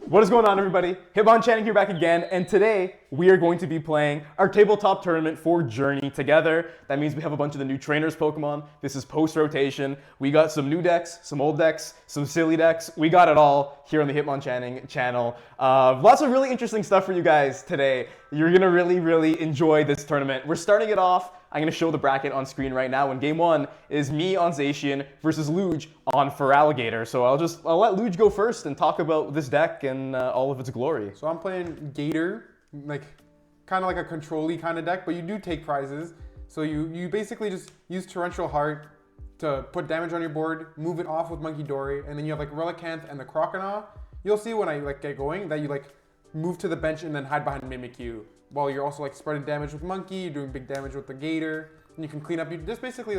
What is going on, everybody? Hitmon Channing here back again, and today we are going to be playing our tabletop tournament for Journey together. That means we have a bunch of the new trainers Pokemon. This is post-rotation. We got some new decks, some old decks, some silly decks. We got it all here on the Hitmon Channing channel. Lots of really interesting stuff for you guys today. You're gonna really enjoy this tournament. We're starting it off. I'm going to show the bracket on screen right now, and game one is me on Zacian versus Luge on Feraligatr. So I'll let Luge go first and talk about this deck and all of its glory. So I'm playing Gator, like kind of like a control-y kind of deck, but you do take prizes. So you basically just use Torrential Heart to put damage on your board, move it off with Monkey Dory, and then you have like Relicanth and the Croconaw. You'll see when I get going that you move to the bench and then hide behind Mimikyu, while you're also spreading damage with Monkey, you're doing big damage with the Gator, and you can clean up. You just basically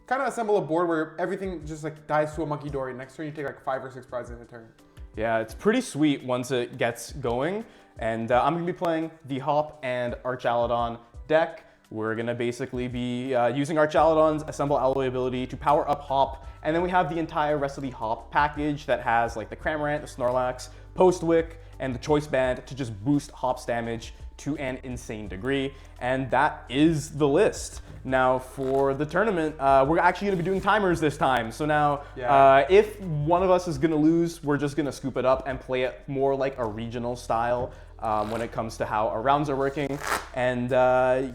kind of assemble a board where everything just dies to a Monkey Dory. Next turn you take 5 or 6 prizes in a turn. Yeah, it's pretty sweet once it gets going, and I'm going to be playing the Hop and Archaludon deck. We're going to basically be using Archaludon's Assemble Alloy ability to power up Hop, and then we have the entire rest of the Hop package that has the Cramorant, the Snorlax, Postwick, and the Choice Band to just boost Hop's damage to an insane degree, and that is the list. Now for the tournament, we're actually gonna be doing timers this time. So now, if one of us is gonna lose, we're just gonna scoop it up and play it more like a regional style when it comes to how our rounds are working. And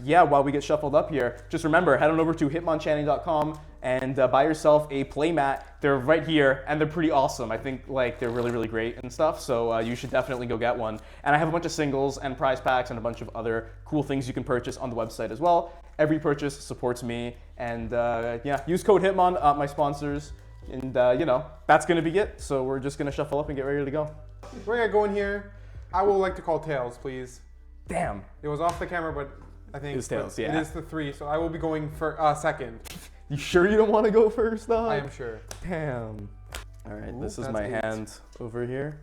yeah, while we get shuffled up here, just remember, head on over to hitmonchanting.com and buy yourself a playmat. They're right here, and they're pretty awesome. I think they're really great and stuff, so you should definitely go get one. And I have a bunch of singles and prize packs and a bunch of other cool things you can purchase on the website as well. Every purchase supports me, and yeah, use code HITMON, my sponsors, and you know, that's gonna be it. So we're just gonna shuffle up and get ready to go. We're gonna go in here. I would like to call Tails, please. Damn. It was off the camera, but I think it's Tails, yeah. It is the 3, so I will be going for second. You sure you don't want to go first, though? I am sure. Damn. All right, this is my hand over here.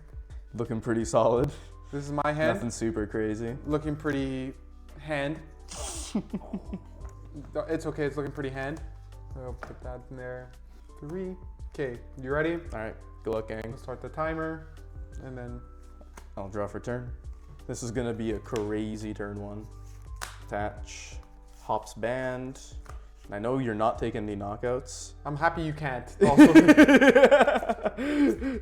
Looking pretty solid. This is my hand. Nothing super crazy. Looking pretty hand. It's okay, it's looking pretty hand. I'll put that in there. 3. Okay, you ready? All right, good luck, gang. Let's start the timer, and then I'll draw for turn. This is gonna be a crazy turn 1. Attach Hop's band. I know you're not taking the knockouts. I'm happy you can't. Also.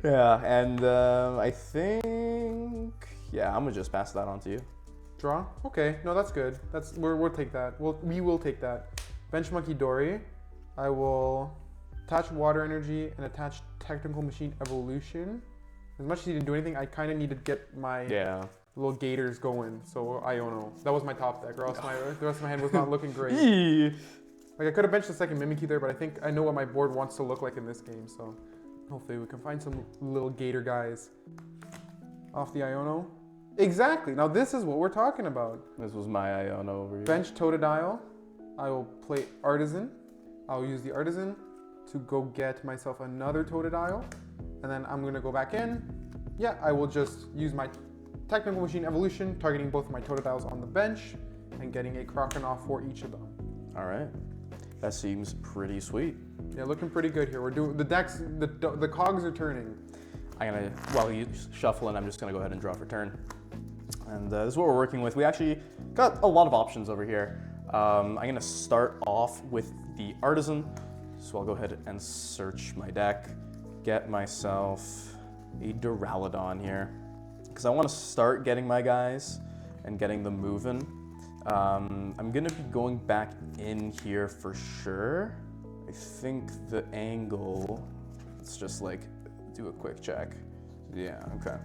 Yeah, and I think, yeah, I'm gonna just pass that on to you. Draw? Okay, no, that's good. We'll take that. We will take that. Bench Monkey Dory. I will attach Water Energy and attach Technical Machine Evolution. As much as he didn't do anything, I kind of need to get my little Gators going. So Iono. That was my top deck, or else the rest of my hand was not looking great. I could have benched the second Mimikyu there, but I think I know what my board wants to look like in this game. So hopefully we can find some little Gator guys off the Iono. Exactly. Now this is what we're talking about. This was my Iono over here. Bench Totodile. I will play Artisan. I'll use the Artisan to go get myself another Totodile. And then I'm gonna go back in. Yeah, I will just use my Technical Machine Evolution, targeting both of my Totodiles on the bench and getting a Croconaw for each of them. All right, that seems pretty sweet. Yeah, looking pretty good here. We're doing the decks, the cogs are turning. While you shuffle, and I'm just gonna go ahead and draw for turn. And this is what we're working with. We actually got a lot of options over here. I'm gonna start off with the Artisan. So I'll go ahead and search my deck. Get myself a Duraludon here, because I want to start getting my guys and getting them moving. I'm gonna be going back in here for sure. I think the angle, let's just do a quick check. Yeah, okay.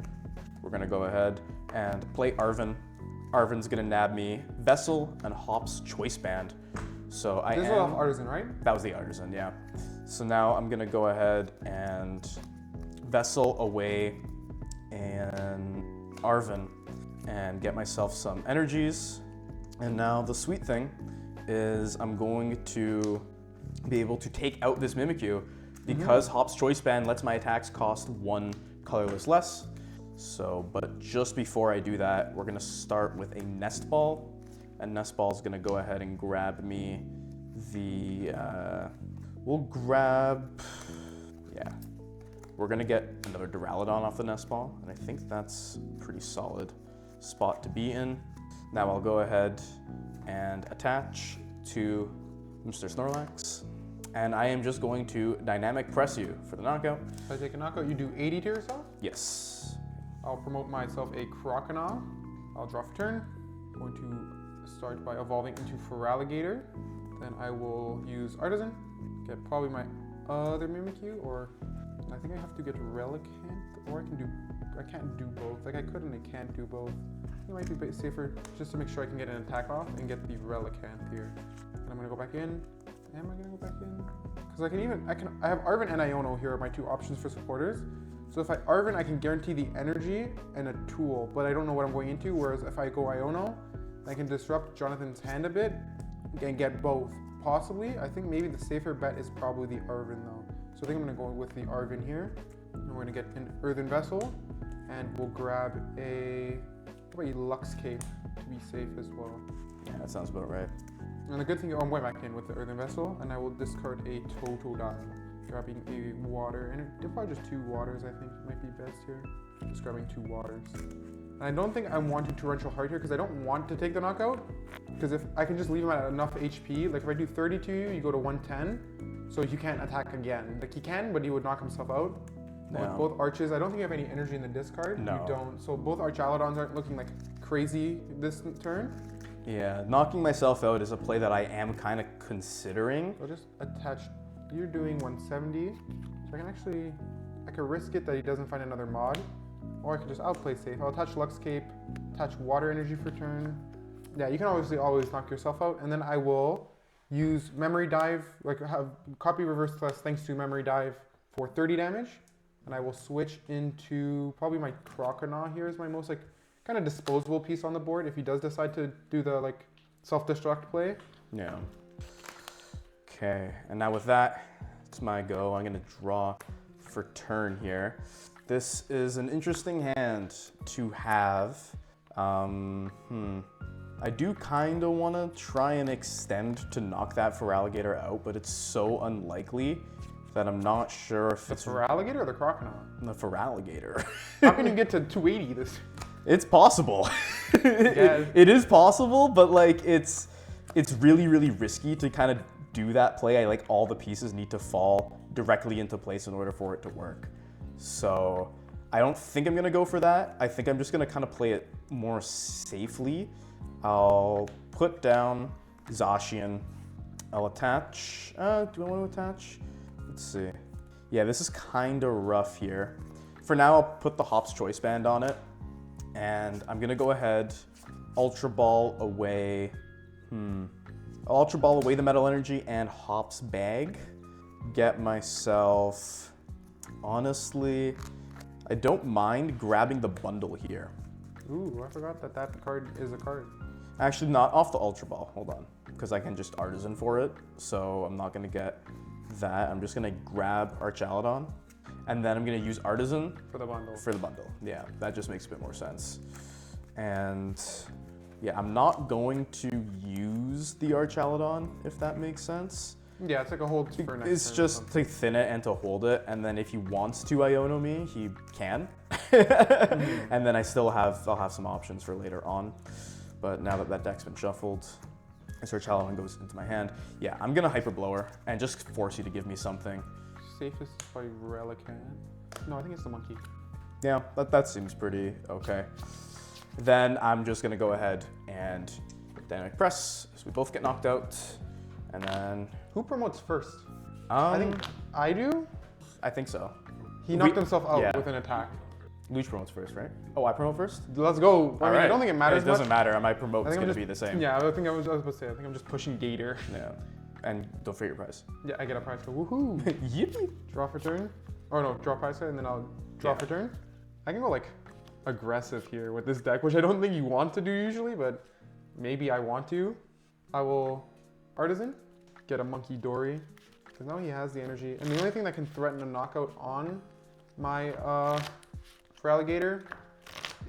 We're gonna go ahead and play Arven. Arven's gonna nab me Vessel and Hop's Choice Band. So This was Artisan, right? That was the Artisan, yeah. So now I'm gonna go ahead and Vessel away and Arven and get myself some energies. And now the sweet thing is I'm going to be able to take out this Mimikyu because Hop's Choice Band lets my attacks cost 1 colorless less. So, but just before I do that, we're gonna start with a Nest Ball. And Nest Ball is gonna go ahead and grab me the, we'll grab we're gonna get another Duraludon off the Nest Ball, and I think that's a pretty solid spot to be in. Now I'll go ahead and attach to Mr. Snorlax, and I am just going to dynamic press you for the knockout. If I take a knockout, you do 80 to yourself? Yes. I'll promote myself a Croconaw. I'll draw for turn. I'm going to start by evolving into Feraligatr. Then I will use Artisan, get probably my other Mimikyu, or I think I have to get Relicanth, or I can't do both. Like I could and I can't do both. It might be a bit safer just to make sure I can get an attack off and get the Relicanth here. And I'm gonna go back in. Am I gonna go back in? Because I have Arven and Iono here are my two options for supporters. So if I Arven, I can guarantee the energy and a tool, but I don't know what I'm going into. Whereas if I go Iono, I can disrupt Jonathan's hand a bit and get both. Possibly, I think maybe the safer bet is probably the Arven though. So I think I'm gonna go with the Arven here. And we're gonna get an Earthen Vessel, and we'll grab a Lux Cape to be safe as well. Yeah, that sounds about right. And the good thing, I'm way back in with the Earthen Vessel, and I will discard a Totodile, grabbing a water, and they're probably just 2 waters, I think might be best here. Just grabbing 2 waters. And I don't think I want to Torrential Heart here, because I don't want to take the knockout, because if I can just leave him at enough HP, like if I do 30 to you, you go to 110, so you can't attack again. Like he can, but he would knock himself out. No. With both arches, I don't think you have any energy in the discard. No. You don't. So both Archaludons aren't looking like crazy this turn. Yeah, knocking myself out is a play that I am kind of considering. I'll just attach, you're doing 170, so I can risk it that he doesn't find another mod, or I can just, I'll play safe. I'll attach Lux Cape, attach Water Energy for turn. Yeah, you can obviously always knock yourself out, and then I will use Memory Dive, like have Copy Reverse Plus thanks to Memory Dive for 30 damage, and I will switch into probably my Croconaw here is my most like kind of disposable piece on the board if he does decide to do the like self-destruct play. Yeah. Okay, and now with that, it's my go. I'm gonna draw for turn here. This is an interesting hand to have. I do kind of want to try and extend to knock that Feraligatr out, but it's so unlikely that I'm not sure if The it's Feraligatr or the Croconaw? the Feraligatr. How can you get to 280 this? It's possible. Yeah. It is possible, but like it's really, really risky to kind of do that play. I like all the pieces need to fall directly into place in order for it to work. So I don't think I'm gonna go for that. I think I'm just gonna kind of play it more safely. I'll put down Zacian. I'll attach, do I want to attach? Let's see. Yeah, this is kind of rough here. For now, I'll put the Hop's Choice Band on it. And I'm gonna go ahead, Ultra Ball away. I'll Ultra Ball away the Metal Energy and Hop's Bag. Get myself, honestly, I don't mind grabbing the bundle here. Ooh, I forgot that that card is a card. Actually, not off the Ultra Ball, hold on. Because I can just Artisan for it, so I'm not gonna get that. I'm just gonna grab Archaludon, and then I'm gonna use Artisan For the bundle. for the bundle. Yeah, that just makes a bit more sense. And yeah, I'm not going to use the Archaludon, if that makes sense. Yeah, it's like a hold for next It's turn or just something. to thin it and to hold it, and then if he wants to Iono me, he can. And then I'll have some options for later on. But now that that deck's been shuffled, and Archaludon goes into my hand, yeah, I'm gonna Hyper Blower and just force you to give me something. Safest by Relicanth. No, I think it's the monkey. Yeah, that seems pretty okay. Then I'm just gonna go ahead and Dynamic Press, so we both get knocked out, and then Who promotes first? I think I do. I think so. He knocked himself out with an attack. Leech promotes first, right? Oh, I promote first? Let's go. I mean, I don't think it matters It doesn't much. matter. My promote I is think I'm going to just- be the same. Yeah, I think I was about to say, I think I'm just pushing Gator. Yeah. And don't forget your prize. Yeah, I get a prize for woohoo. Yippee. Draw for turn. Or no, draw prize and then I'll draw Yeah. for turn. I can go like aggressive here with this deck, which I don't think you want to do usually, but maybe I want to. I will Artisan, get a Monkey Dory, because now he has the energy. And the only thing that can threaten a knockout on my Feraligatr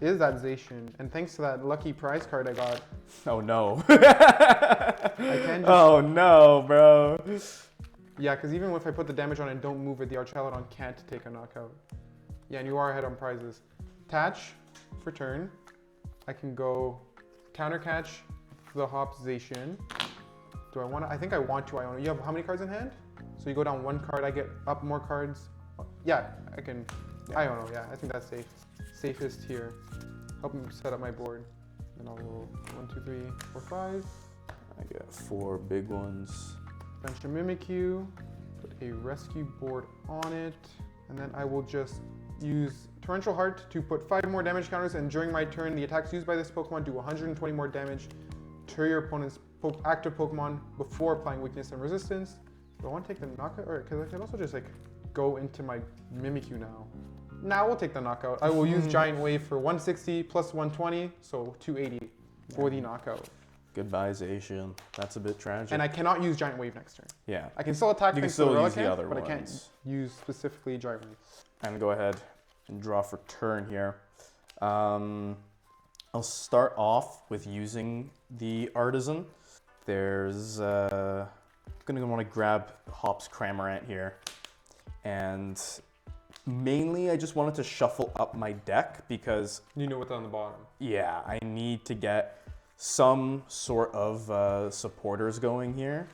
is that Zacian. And thanks to that lucky prize card I got, Oh no. I can just, Oh no, bro. Yeah, because even if I put the damage on and don't move it, the Archaludon can't take a knockout. Yeah, and you are ahead on prizes. Attach for turn. I can go counter catch the Hop Zacian. Do I want to? I think I want to Iono. You have how many cards in hand? So you go down one card, I get up more cards. Yeah, I can. Iono, yeah, I think that's safe. Safest here. Help me set up my board. And I'll roll 1, 2, 3, 4, 5. I get 4 big ones. Bench a Mimikyu, put a rescue board on it, and then I will just use Torrential Heart to put 5 more damage counters, and during my turn, the attacks used by this Pokemon do 120 more damage to your opponent's active Pokemon before applying weakness and resistance. Do I want to take the knockout? Or because I can also just like go into my Mimikyu now. Now we'll take the knockout. I will use Giant Wave for 160 plus 120, so 280 for the knockout. Goodbye, Zacian. That's a bit tragic. And I cannot use Giant Wave next turn. Yeah. I can still attack. You can still use the other but ones. I can't use specifically Giant Wave. And go ahead and draw for turn here. I'll start off with using the Artisan. There's gonna want to grab Hop's Cramorant here, and mainly I just wanted to shuffle up my deck because You know what's on the bottom. yeah, I need to get some sort of supporters going here.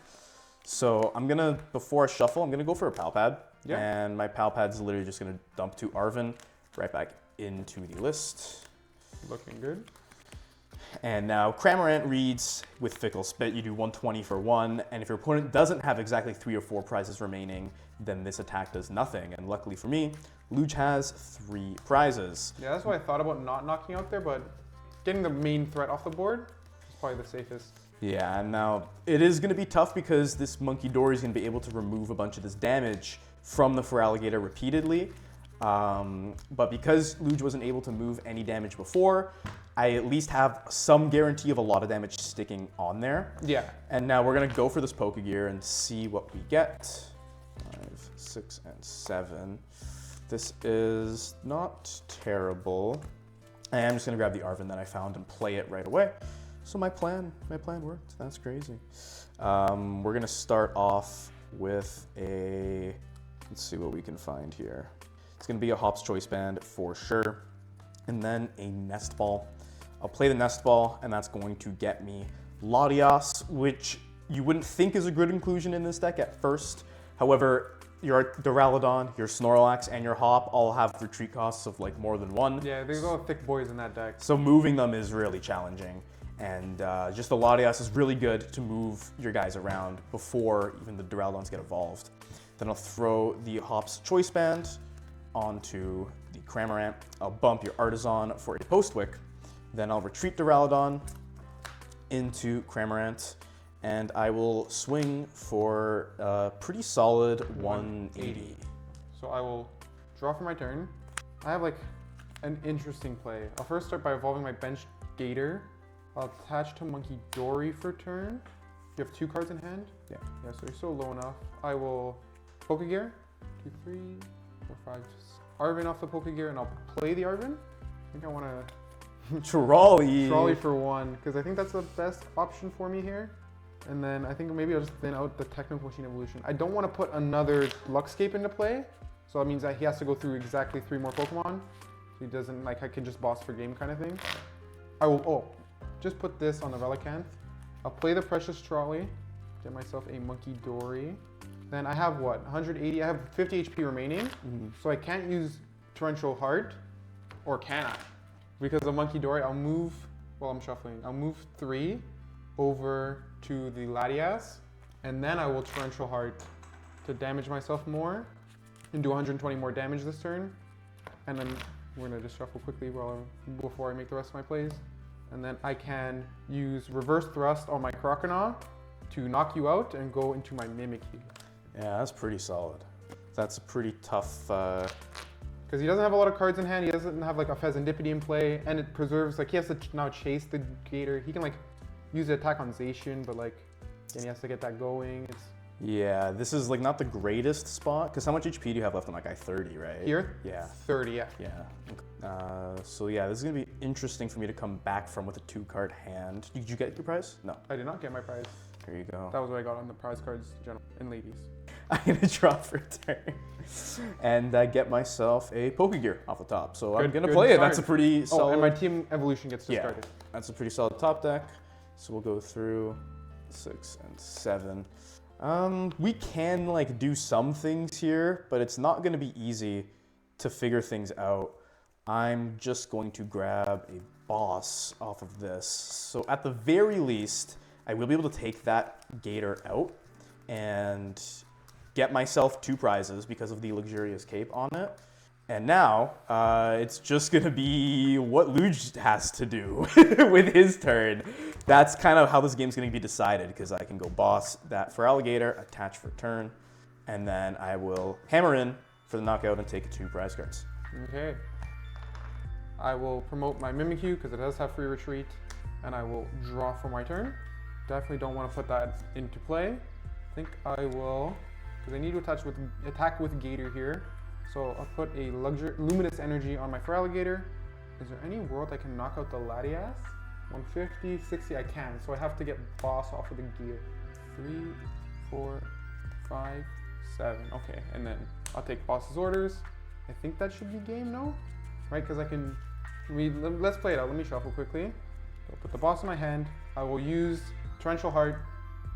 So I'm gonna, before I shuffle, I'm gonna go for a Pal Pad. Yeah. And my Pal Pad's literally just gonna dump 2 Arven right back into the list. Looking good. And now Cramorant reads with Fickle Spit, you do 120 for 1, and if your opponent doesn't have exactly 3 or 4 prizes remaining, then this attack does nothing. And luckily for me, Luge has 3 prizes. Yeah, that's why I thought about not knocking out there, but getting the main threat off the board is probably the safest. Yeah, and now it is going to be tough because this Monkey Dory is going to be able to remove a bunch of this damage from the Feraligatr repeatedly. But because Luge wasn't able to move any damage before, I at least have some guarantee of a lot of damage sticking on there. Yeah. And now we're going to go for this Pokégear and see what we get. 5, 6, and 7. This is not terrible. I am just going to grab the Arven that I found and play it right away. So my plan worked. That's crazy. We're going to start off with a, let's see what we can find here. It's going to be a Hop's Choice Band for sure. And then a Nest Ball. I'll play the Nest Ball, and that's going to get me Latias, which you wouldn't think is a good inclusion in this deck at first. However, your Duraludon, your Snorlax, and your Hop all have retreat costs of like more than 1. Yeah, there's a lot of thick boys in that deck. So moving them is really challenging. And just the Latias is really good to move your guys around before even the Duraludons get evolved. Then I'll throw the Hop's Choice Band onto the Cramorant. I'll bump your Artisan for a Postwick. Then I'll retreat Duraludon into Cramorant, and I will swing for a pretty solid 180. So I will draw for my turn. I have like an interesting play. I'll first start by evolving my bench Gator. I'll attach to Monkey Dory for turn. You have 2 cards in hand? Yeah. Yeah, so you're still low enough. I will Pokégear. 2, 3, 4, 5. Arven off the Pokégear, and I'll play the Arven. I think I want to Trolley for 1, because I think that's the best option for me here. And then I think maybe I'll just thin out the Technical Machine Evolution. I don't want to put another Luckscape into play, so that means that he has to go through exactly 3 more Pokemon. So he doesn't, like, I can just boss for game kind of thing. I will, just put this on the Relicanth. I'll play the Precious Trolley, get myself a Monkey Dory. Then I have what, 180, I have 50 HP remaining, so I can't use Torrential Heart, or can I? Because of Monkey Dory, I'll move, while I'm shuffling, I'll move 3 over to the Latias, and then I will Torrential Heart to damage myself more and do 120 more damage this turn. And then we're gonna just shuffle quickly before I make the rest of my plays. And then I can use Reverse Thrust on my Croconaw to knock you out and go into my Mimikyu. Yeah, that's pretty solid. That's a pretty tough... Because he doesn't have a lot of cards in hand, he doesn't have like a Fezandipiti in play, and it preserves, like he has to now chase the Gator. He can like use the attack on Zacian, but like, then he has to get that going. Yeah, this is like not the greatest spot, because how much HP do you have left on that guy? 30, right? Here? Yeah. 30, yeah. Yeah. So yeah, this is gonna be interesting for me to come back from with a 2-card hand. Did you get your prize? No. I did not get my prize. Here you go. That was what I got on the prize cards, general, and ladies. I'm gonna draw for a turn and get myself a Pokégear off the top. So I'm gonna play it. That's a pretty solid. Oh, and my team evolution gets discarded. Yeah, that's a pretty solid top deck. So we'll go through 6 and 7. We can like do some things here, but it's not gonna be easy to figure things out. I'm just going to grab a boss off of this. So at the very least, I will be able to take that Gator out and get myself 2 prizes because of the luxurious cape on it. And now, it's just gonna be what Luge has to do with his turn. That's kind of how this game's gonna be decided, because I can go boss that Feraligatr, attach for turn, and then I will hammer in for the knockout and take 2 prize cards. Okay. I will promote my Mimikyu because it does have free retreat, and I will draw for my turn. Definitely don't want to put that into play. I think I will, because I need to attack with Gator here. So I'll put a Luminous Energy on my Feraligatr. Is there any world I can knock out the Latias? 150, 60, I can. So I have to get boss off of the gear. 3, 4, 5, 7. Okay, and then I'll take boss's orders. I think that should be game, no? Right, because I can, let's play it out. Let me shuffle quickly. I'll put the boss in my hand. I will use Torrential Heart,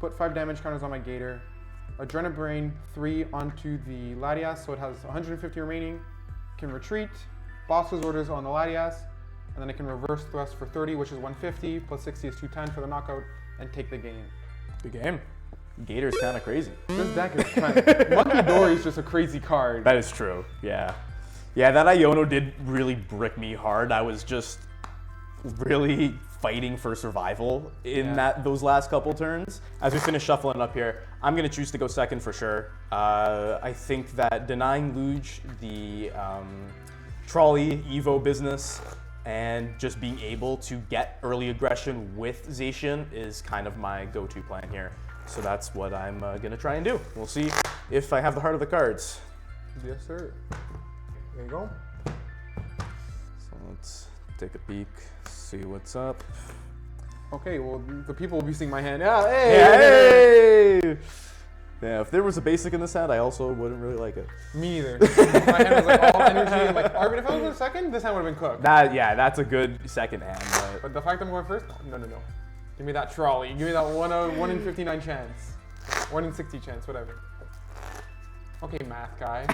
put 5 damage counters on my Gator. Adrenabrain 3 onto the Latias, so it has 150 remaining. Can retreat, boss's orders on the Latias, and then I can reverse thrust for 30, which is 150, plus 60 is 210 for the knockout, and take the game. Good game. Gator's kind of crazy. This deck is kind of, Monkey Dory is just a crazy card. That is true, yeah. Yeah, that Iono did really brick me hard. I was just really fighting for survival in those last couple turns. As we finish shuffling up here, I'm gonna choose to go second for sure. I think that denying Luge the trolley Evo business and just being able to get early aggression with Zacian is kind of my go-to plan here. So that's what I'm gonna try and do. We'll see if I have the heart of the cards. Yes, sir. There you go. So let's take a peek, see what's up. Okay, well, the people will be seeing my hand. Yeah, hey! Hey! Yeah, if there was a basic in this hand, I also wouldn't really like it. Me either. My hand was like all energy. And like, Arven, if I was in second, this hand would have been cooked. Yeah, that's a good second hand. But the fact I'm going first, no. Give me that trolley. Give me that 1 in 59 chance. 1 in 60 chance, whatever. Okay, math guy.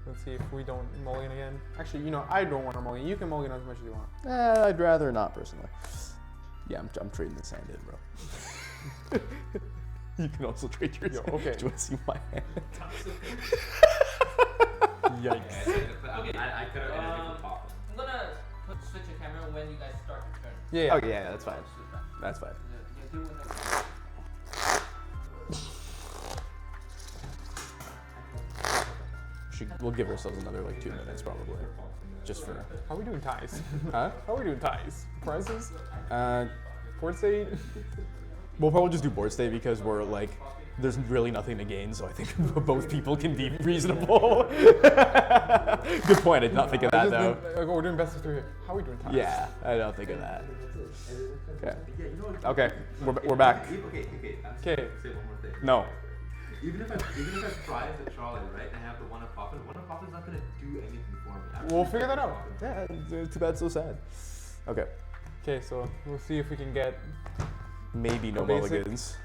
Let's see if we don't mulligan again. Actually, you know, I don't want to mulligan. You can mulligan as much as you want. I'd rather not, personally. Yeah, I'm trading this hand in, bro. You can also trade yours. Yo, okay. Do you want to see my hand? Yikes. Okay, I could have I'm gonna switch your camera when you guys start your turn. Yeah. Okay, yeah, that's fine. That's fine. We'll give ourselves another like 2 minutes probably, just for. How are we doing ties? Huh? How are we doing ties? Prizes? Board state? We'll probably just do board state because we're like, there's really nothing to gain, so I think both people can be reasonable. Good point. I did not think of that though. We're doing best of 3 here. How are we doing ties? Yeah, I don't think of that. Okay. Okay, we're back. Okay. Okay. Say one more thing. No. Even if I prize the trolley, right, and I have the one of Poppin not gonna do anything for me. We'll figure that out. Yeah, too bad, so sad. Okay. Okay, so we'll see if we can get. Maybe no basic. mulligans.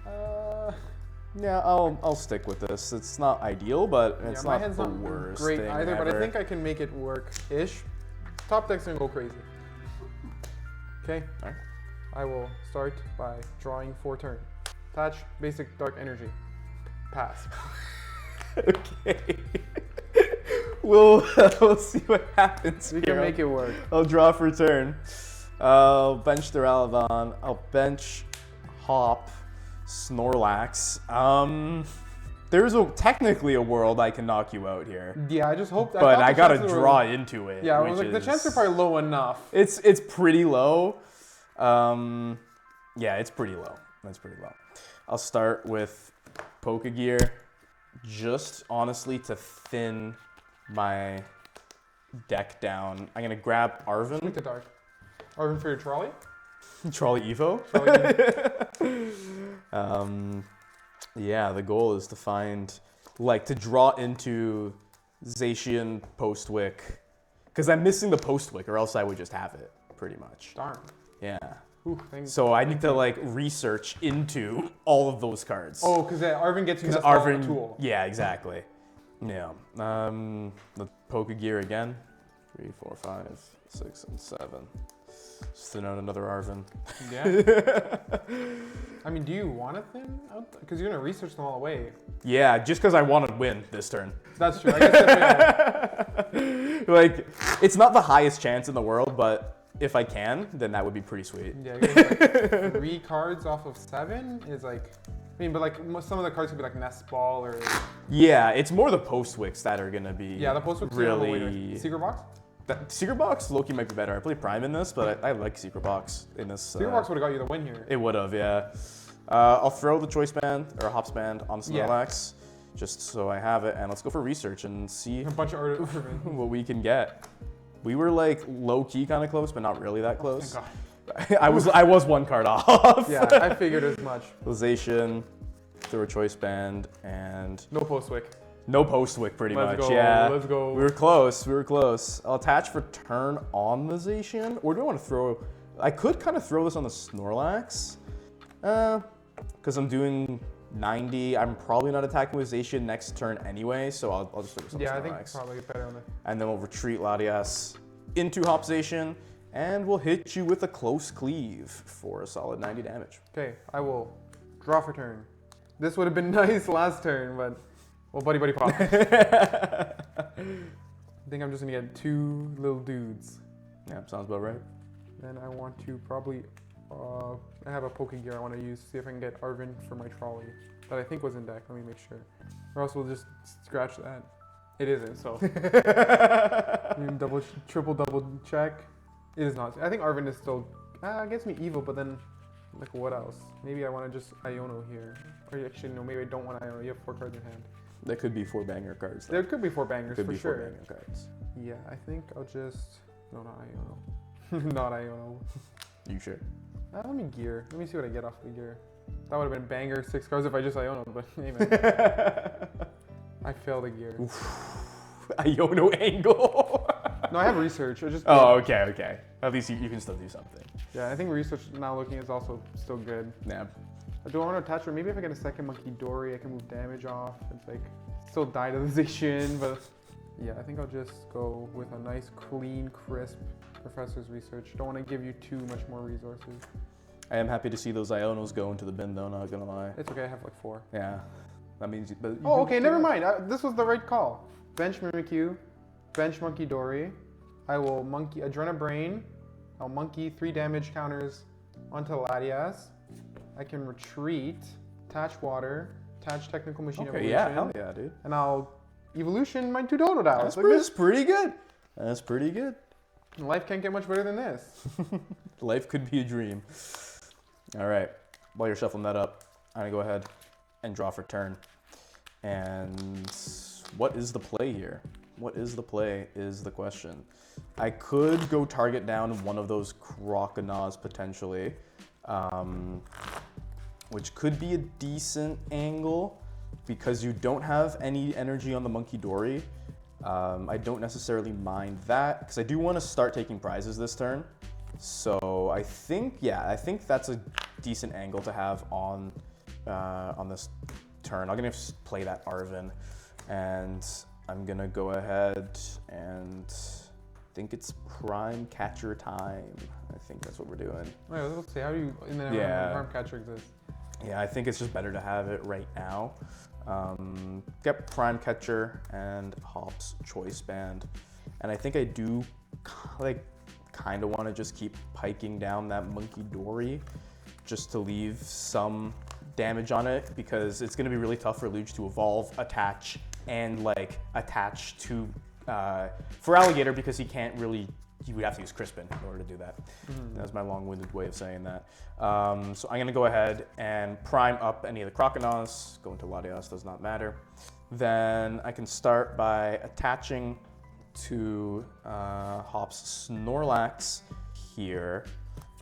Yeah, I'll stick with this. It's not ideal, but it's my not hand's the not worst great thing either, ever. but I think I can make it work-ish. Top deck's gonna go crazy. Okay. Alright. I will start by drawing 4 turn. Attach basic dark energy. Pass. Okay. we'll see what happens. We can make it work. I'll draw for turn. I'll bench Duraludon. I'll bench Hop, Snorlax. There's technically a world I can knock you out here. Yeah, I just hope that. But I gotta draw into it. Yeah, I was like, the chances are probably low enough. It's pretty low. Yeah, it's pretty low. That's pretty low. I'll start with Pokégear, just honestly to thin my deck down. I'm gonna grab Arven. With the dark. Arven for your trolley? Trolley Evo? Yeah, the goal is to find, like, to draw into Zacian Postwick. Because I'm missing the Postwick, or else I would just have it, pretty much. Darn. Yeah. Ooh, So I need to, like, research into all of those cards. Oh, because Arven gets you Nest Ball Arven, tool. yeah, exactly. Yeah. The Pokégear again. 3, 4, 5, 6, and 7. Just thin out another Arven. Yeah. I mean, do you want to thin out? Because you're gonna research them all away. Yeah, just because I want to win this turn. That's true. I guess yeah. Like, it's not the highest chance in the world, but if I can, then that would be pretty sweet. Yeah, like 3 cards off of 7 is like. I mean, but like some of the cards could be like Nest Ball or. Yeah, it's more the Postwicks that are gonna be. Yeah, the Postwicks really. Secret Box. Secret Box, Loki might be better. I play Prime in this, but I like Secret Box in this. Secret Box would have got you the win here. It would have, yeah. I'll throw the Choice Band or Hops Band on Snorlax, just so I have it, and let's go for research and see A bunch of what we can get. We were like low key kind of close, but not really that close. Thank God. I was 1 card off. Yeah, I figured as much. Zacian, throw a Choice Band, and No Postwick. no Postwick pretty Let's much. go, Yeah, let's go. We were close. We were close. I'll attach for turn on the Zacian, or do I want to throw? I could kind of throw this on the Snorlax, because I'm doing 90. I'm probably not attacking with Zacian next turn anyway, so I'll just throw this on the Snorlax. Yeah, I think probably better on the. And then we'll retreat Latias into Hop Zacian, and we'll hit you with a close cleave for a solid 90 damage. Okay, I will draw for turn. This would have been nice last turn, but well, buddy pop. I think I'm just gonna get 2 little dudes. Yeah, sounds about right. Then I want to probably, I have a Pokégear I want to use, see if I can get Arven for my trolley. That I think was in deck, let me make sure. Or else we'll just scratch that. It isn't, so. Triple double check. It is not. I think Arven is still, gets me evil, but then, like what else? Maybe I want to just Iono here. Or actually, no, maybe I don't want Iono. You have 4 cards in hand. That could be 4 banger cards. There could be 4 bangers could for be sure. 4 banger cards. Yeah, I think I'll just, no, not Iono. Not Iono. You sure? Let me gear. Let me see what I get off the gear. That would have been banger 6 cards if I just Iono, but hey man. I failed a gear. Iono angle. No, I have research. I just. Oh, okay. At least you can still do something. Yeah, I think research now looking is also still good. Yeah. Do I want to attach her? Maybe if I get a second Monkey Dory, I can move damage off. It's like still die to the Zacian, but yeah, I think I'll just go with a nice, clean, crisp Professor's Research. Don't want to give you too much more resources. I am happy to see those Ionos go into the bin, though. Not gonna lie. It's okay. I have like 4. Yeah. That means. But Oh, okay. Never mind. This was the right call. Bench Mimikyu, bench Monkey Dory. I will monkey Adrena Brain. I'll monkey 3 damage counters onto Latias. I can retreat, attach water, attach technical machine evolution. Yeah, hell yeah, dude. And I'll evolution my 2 Totodiles. That's pretty good. That's pretty good. Life can't get much better than this. Life could be a dream. All right. While you're shuffling that up, I'm gonna go ahead and draw for turn. And what is the play here? What is the play is the question. I could go target down one of those Croconaws potentially, which could be a decent angle because you don't have any energy on the Monkey Dory. I don't necessarily mind that because I do want to start taking prizes this turn. So I think that's a decent angle to have on this turn. I'm gonna play that Arven, and I'm gonna go ahead and think it's Prime Catcher time. I think that's what we're doing. Wait, let's see. How do you in the Prime Catcher exist? Yeah, I think it's just better to have it right now. Get Prime Catcher and Hop's Choice Band, and I think I do kind of want to just keep piking down that Monkey Dory just to leave some damage on it because it's going to be really tough for Luge to evolve, attach, and attach to Feraligatr because he can't really. You would have to use Crispin in order to do that. That's my long-winded way of saying that. So I'm gonna go ahead and prime up any of the Croconaws. Go into Latias, does not matter. Then I can start by attaching to Hop's Snorlax here.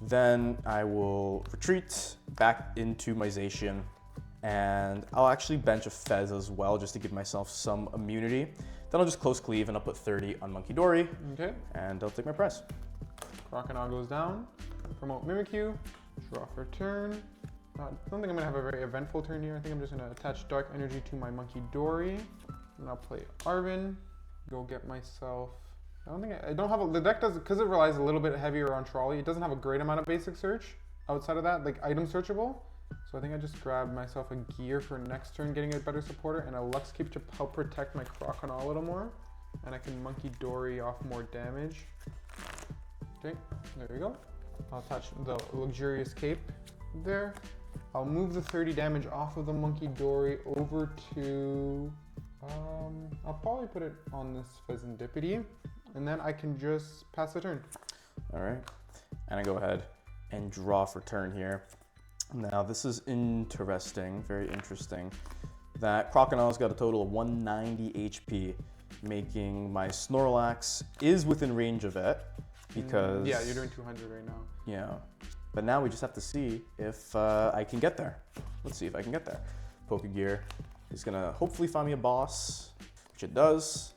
Then I will retreat back into my Zacian, and I'll actually bench a Fez as well just to give myself some immunity. Then I'll just close cleave and I'll put 30 on Munkidori. Okay. And I'll take my prize. Croconaw goes down. Promote Mimikyu. Draw for turn. I don't think I'm gonna have a very eventful turn here. I think I'm just gonna attach Dark Energy to my Munkidori. And I'll play Arven. Go get myself. I don't have the deck does, because it relies a little bit heavier on Trolley, it doesn't have a great amount of basic search outside of that, like item searchable. So I think I just grabbed myself a gear for next turn, getting a better supporter, and a Lux Cape to help protect my Croconaw a little more. And I can Munkidori off more damage. Okay, there we go. I'll attach the Luxurious Cape there. I'll move the 30 damage off of the Munkidori over to, I'll probably put it on this Fezandipiti, and then I can just pass the turn. All right, and I go ahead and draw for turn here. Now this is interesting, very interesting, that Croconaw's got a total of 190 HP, making my Snorlax is within range of it, because... Yeah, you're doing 200 right now. Yeah, but now we just have to see if I can get there. Let's see if I can get there. Pokégear is gonna hopefully find me a boss, which it does.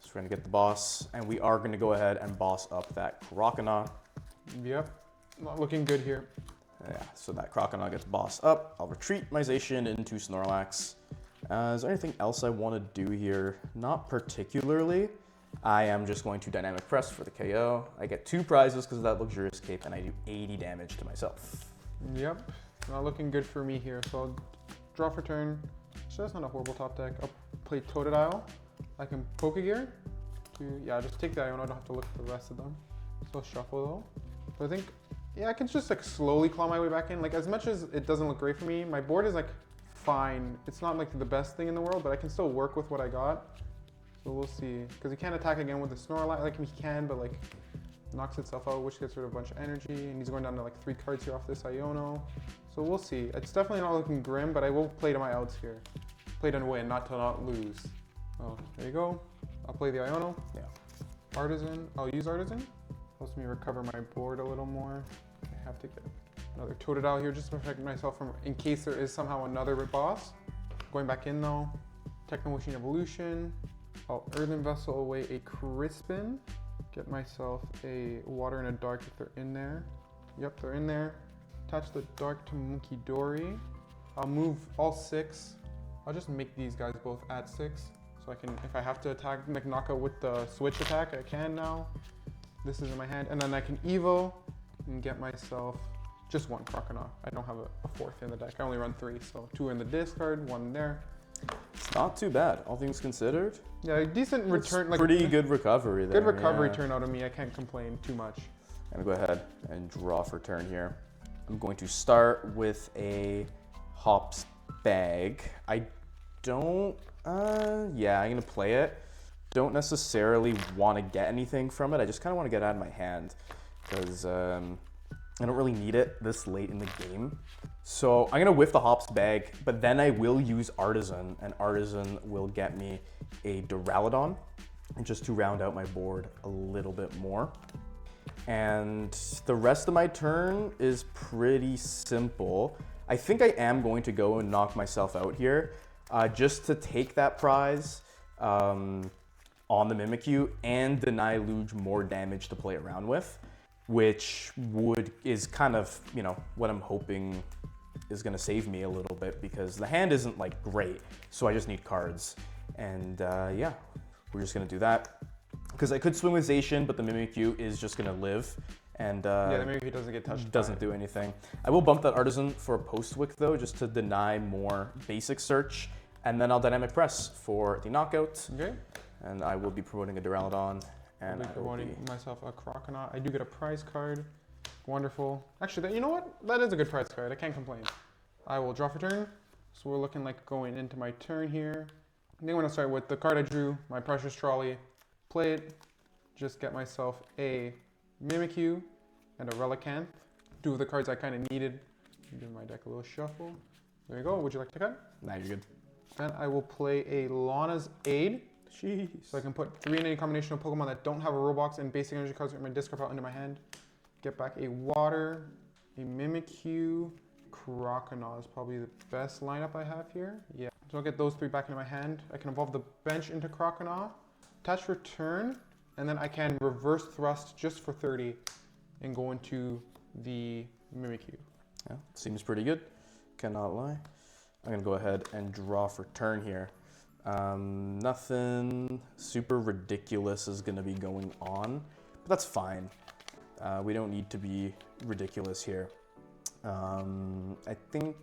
So we're gonna get the boss, and we are gonna go ahead and boss up that Croconaw. Yep, not looking good here. Yeah, so that Croconaw gets bossed up. I'll retreat my Zacian into Snorlax. Is there anything else I want to do here? Not particularly. I am just going to Dynamic Press for the KO. I get 2 prizes because of that Luxurious Cape, and I do 80 damage to myself. Yep, not looking good for me here. So I'll draw for turn. So that's not a horrible top deck. I'll play Totodile. I can Pokégear to, yeah, just take the Iono. I don't have to look at the rest of them. So I'll shuffle though. But I think, yeah, I can just like slowly claw my way back in. Like as much as it doesn't look great for me, my board is like fine. It's not like the best thing in the world, but I can still work with what I got. So we'll see. Because he can't attack again with the Snorlax. Like he can, but like knocks itself out, which gets rid of a bunch of energy. And he's going down to like 3 cards here off this Iono. So we'll see. It's definitely not looking grim, but I will play to my outs here. Play to win, not to not lose. Oh, there you go. I'll play the Iono. Yeah. Artisan. I'll use Artisan. Helps me recover my board a little more. I have to get another Totodile here just to protect myself from, in case there is somehow another boss. Going back in though. Techno Machine Evolution. I'll Earthen Vessel away a Crispin. Get myself a Water and a Dark if they're in there. Yep, they're in there. Attach the Dark to Munkidori. I'll move all 6. I'll just make these guys both at 6. So I can, if I have to attack, like knock out with the switch attack, I can now. This is in my hand. And then I can Evo and get myself just 1 Croconaw. I don't have a 4th in the deck. I only run 3, so 2 in the discard, 1 there. It's not too bad, all things considered. Yeah, a decent return. Like pretty good recovery there. Good recovery yeah. turn out of me. I can't complain too much. I'm gonna go ahead and draw for turn here. I'm going to start with a Hops bag. I don't, yeah, I'm gonna play it. Don't necessarily want to get anything from it. I just kind of want to get it out of my hand because I don't really need it this late in the game. So I'm gonna whiff the Hops bag, but then I will use Artisan, and Artisan will get me a Duraludon, just to round out my board a little bit more. And the rest of my turn is pretty simple. I think I am going to go and knock myself out here, just to take that prize on the Mimikyu and deny Luge more damage to play around with, which is kind of, you know, what I'm hoping is gonna save me a little bit because the hand isn't like great, so I just need cards. And yeah, we're just gonna do that. Because I could swing with Zacian, but the Mimikyu is just gonna live. And yeah, the Mimikyu doesn't get touched. Doesn't do anything. I will bump that Artisan for a Postwick though, just to deny more basic search. And then I'll Dynamic Press for the knockout. Okay. And I will be promoting a Duraludon. And I'll be promoting myself a Croconaw. I do get a prize card. Wonderful. Actually, you know what? That is a good prize card. I can't complain. I will draw for turn. So we're looking like going into my turn here. I think I'm gonna start with the card I drew, my Precious Trolley. Play it. Just get myself a Mimikyu and a Relicanth. 2 of the cards I kind of needed. Give my deck a little shuffle. There you go. Would you like to cut? Nah, you're good. Then I will play a Lana's Aid. Jeez. So I can put 3 in any combination of Pokemon that don't have a Roblox and basic energy cards in my discard pile into my hand. get back a water, a Mimikyu, Croconaw is probably the best lineup I have here. Yeah, so I'll get those 3 back into my hand. I can evolve the bench into Croconaw, attach return, and then I can reverse thrust just for 30 and go into the Mimikyu. Yeah, seems pretty good. Cannot lie. I'm gonna go ahead and draw for turn here. Nothing super ridiculous is gonna be going on, but that's fine. We don't need to be ridiculous here. I think,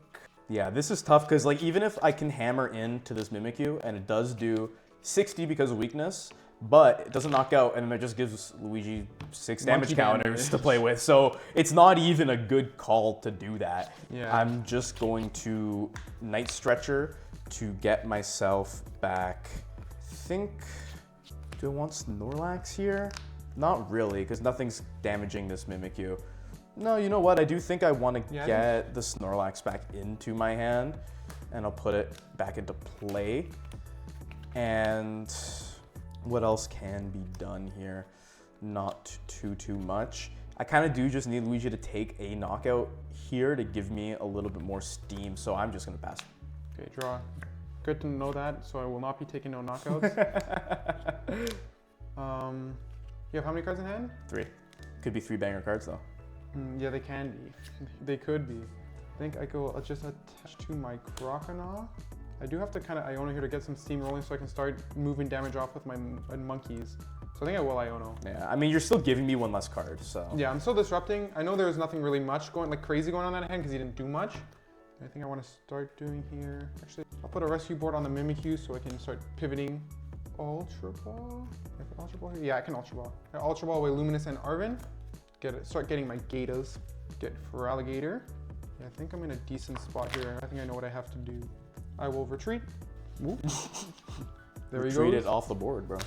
yeah, this is tough because like even if I can hammer into this Mimikyu and it does do 60 because of weakness, but it doesn't knock out and it just gives Luigi 6 damage counters to play with. So it's not even a good call to do that. Yeah. I'm just going to Night Stretcher to get myself back. I think, do I want Snorlax here? Not really, because nothing's damaging this Mimikyu. No, you know what? I do think I want to get the Snorlax back into my hand, and I'll put it back into play. And what else can be done here? Not too much. I kind of do just need Luigi to take a knockout here to give me a little bit more steam, so I'm just going to pass. Okay, draw. Good to know that, so I will not be taking no knockouts. You have how many cards in hand? 3. Could be 3 banger cards though. Yeah, they can be. They could be. I think I'll just attach to my Croconaw. I do have to kind of Iono here to get some steam rolling so I can start moving damage off with my monkeys. So I think I will Iono. Yeah, I mean, you're still giving me 1 less card, so. Yeah, I'm still disrupting. I know there's nothing really much going, like crazy going on that hand because he didn't do much. I think I want to start doing here. Actually, I'll put a rescue board on the Mimikyu so I can start pivoting. Ultra Ball? Ultra Ball here? Yeah, I can Ultra Ball. I Ultra Ball away Luminous and Arven. Start getting my Gatas. Get Feraligatr. Yeah, I think I'm in a decent spot here. I think I know what I have to do. I will retreat. There we go. Retreat it off the board, bro.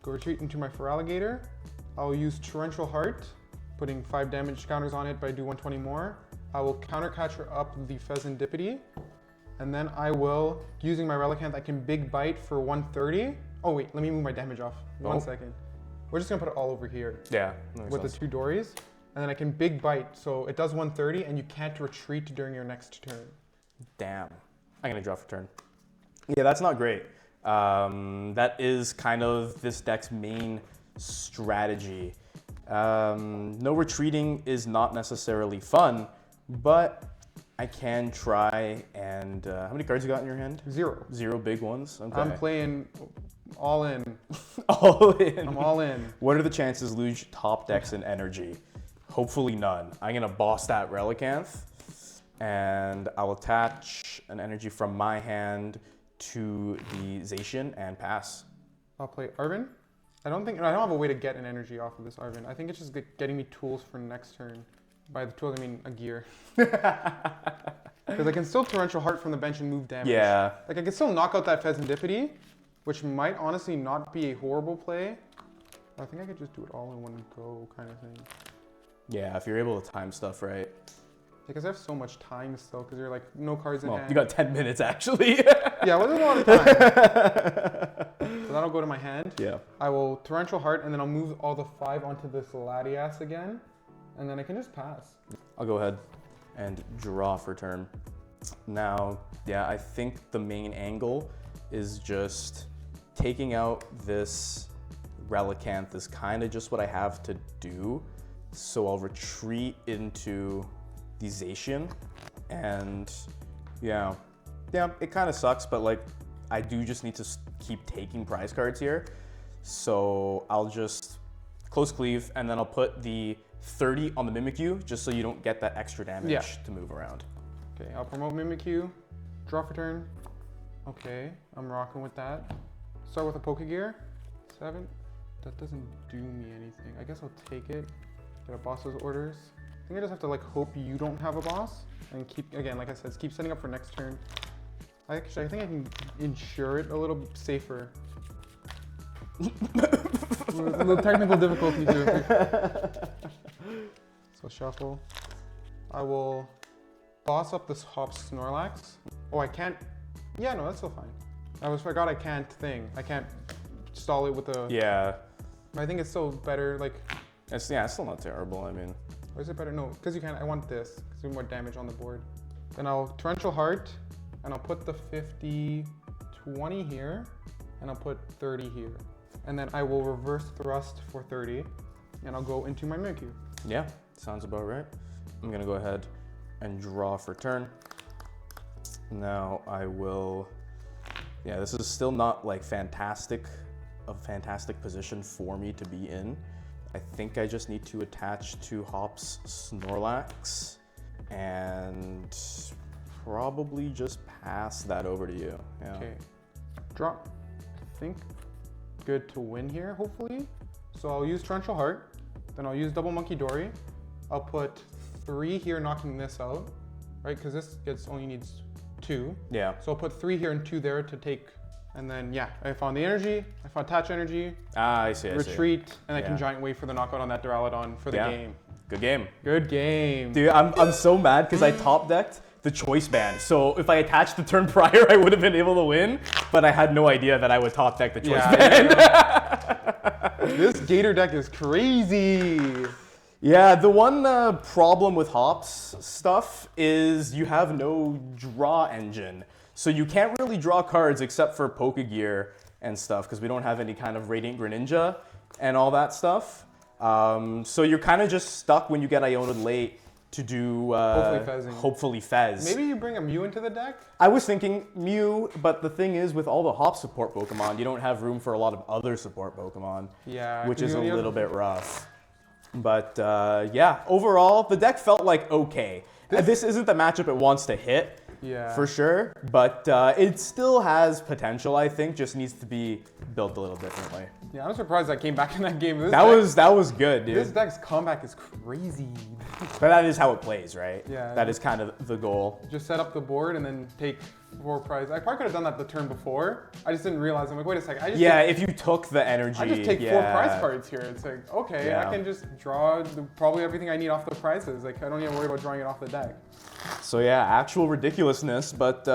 Go retreat into my Feraligatr. I'll use Torrential Heart, putting 5 damage counters on it, but I do 120 more. I will counter catcher up the Fezandipiti. And then I will, using my Relicanth, I can Big Bite for 130. Oh wait, let me move my damage off. One second. We're just gonna put it all over here. Yeah. With the 2 Dories. And then I can Big Bite, so it does 130 and you can't retreat during your next turn. Damn. I'm gonna draw for turn. Yeah, that's not great. That is kind of this deck's main strategy. No retreating is not necessarily fun, but I can try and, how many cards you got in your hand? 0. 0 big ones? Okay. I'm playing all in. All in? I'm all in. What are the chances Luigi top decks in energy? Hopefully none. I'm gonna boss that Relicanth, and I'll attach an energy from my hand to the Zacian and pass. I'll play Arven. I don't have a way to get an energy off of this Arven. I think it's just getting me tools for next turn. By the tools, I mean a gear. Because I can still Torrential Heart from the bench and move damage. Yeah. Like I can still knock out that Fezandipiti, which might honestly not be a horrible play. I think I could just do it all in one go kind of thing. Yeah, if you're able to time stuff right. Because I have so much time still, because you're like, no cards in hand. You got 10 minutes actually. Yeah, well, there's a lot of time. So that'll go to my hand. Yeah. I will Torrential Heart, and then I'll move all the 5 onto this Latias again. And then I can just pass. I'll go ahead and draw for turn. Now, yeah, I think the main angle is just taking out this Relicanth is kind of just what I have to do. So I'll retreat into the Zacian, and yeah, it kind of sucks, but like I do just need to keep taking prize cards here. So I'll just close cleave, and then I'll put the 30 on the Mimikyu, just so you don't get that extra damage to move around. Okay, I'll promote Mimikyu, draw for turn. Okay, I'm rocking with that. Start with a Pokégear, 7. That doesn't do me anything. I guess I'll take it, get a boss's orders. I think I just have to like hope you don't have a boss, and keep, again, like I said, keep setting up for next turn. Actually, I think I can ensure it a little safer. A little technical difficulty here. So shuffle. I will boss up this Hop Snorlax. Oh, I can't. Yeah, no, that's still fine. I forgot I can't I can't stall it with a. Yeah. I think it's still better. Like. It's still not terrible. I mean, Or is it better? No, because you can. I want this because there's more damage on the board. Then I'll Torrential Heart, and I'll put the 50, 20 here, and I'll put 30 here. And then I will Reverse Thrust for 30, and I'll go into my Mimikyu. Yeah, sounds about right. I'm gonna go ahead and draw for turn. Now I will, yeah, this is still not like a fantastic position for me to be in. I think I just need to attach to Hop's Snorlax and probably just pass that over to you. Yeah. Okay, drop. I think good to win here, hopefully. So I'll use Torrential Heart, then I'll use Double Monkey Dory. I'll put 3 here, knocking this out, right? Because this only needs 2. Yeah. So I'll put 3 here and 2 there to take, and then yeah, I found the energy, I found Attach Energy, I see, retreat, and I can Yeah. Giant Wave for the knockout on that Duraludon for the game. Good game. Good game. Dude, I'm so mad because I top decked the Choice Band. So if I attached the turn prior, I would have been able to win, but I had no idea that I would top deck the Choice Band. This Gator deck is crazy. Yeah, the one problem with Hop's stuff is you have no draw engine. So you can't really draw cards except for Pokégear and stuff because we don't have any kind of Radiant Greninja and all that stuff. So you're kind of just stuck when you get Iono'd late to do hopefully Fez. Maybe you bring a Mew into the deck? I was thinking Mew, but the thing is with all the Hop support Pokemon, you don't have room for a lot of other support Pokemon, Yeah, which is a little bit rough. But yeah, overall, the deck felt like okay. This isn't the matchup it wants to hit, for sure, but it still has potential, I think, just needs to be built a little differently. Yeah, I'm surprised I came back in that game. That was good, dude. This deck's comeback is crazy. But that is how it plays, right? Yeah. That is kind of the goal. Just set up the board and then take 4 prizes. I probably could have done that the turn before. I just didn't realize. I'm like, wait a second. If you took the energy. I just take 4 prize cards here. It's like, okay, I can just draw probably everything I need off the prizes. Like, I don't even worry about drawing it off the deck. So yeah, actual ridiculousness, but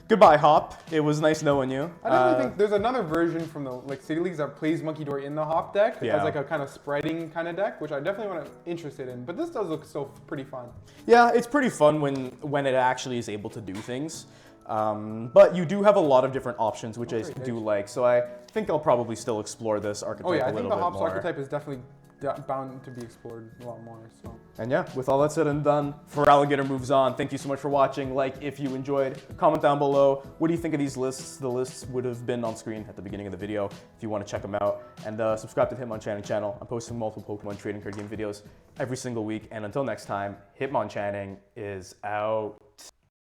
goodbye, Hop. It was nice knowing you. I definitely think there's another version from the City Leagues that plays Monkey Dory in the Hop deck as like a kind of spreading kind of deck, which I definitely want to interested in. But this does look so pretty fun. Yeah, it's pretty fun when it actually is able to do things. But you do have a lot of different options, which I do like. So I think I'll probably still explore this archetype a little bit more. I think the Hop's archetype is definitely bound to be explored a lot more. So. And yeah, with all that said and done, Feraligatr moves on. Thank you so much for watching. Like if you enjoyed, comment down below. What do you think of these lists? The lists would have been on screen at the beginning of the video if you want to check them out. And subscribe to the Hitmonchanting channel. I'm posting multiple Pokemon trading card game videos every single week. And until next time, Hitmonchanting is out.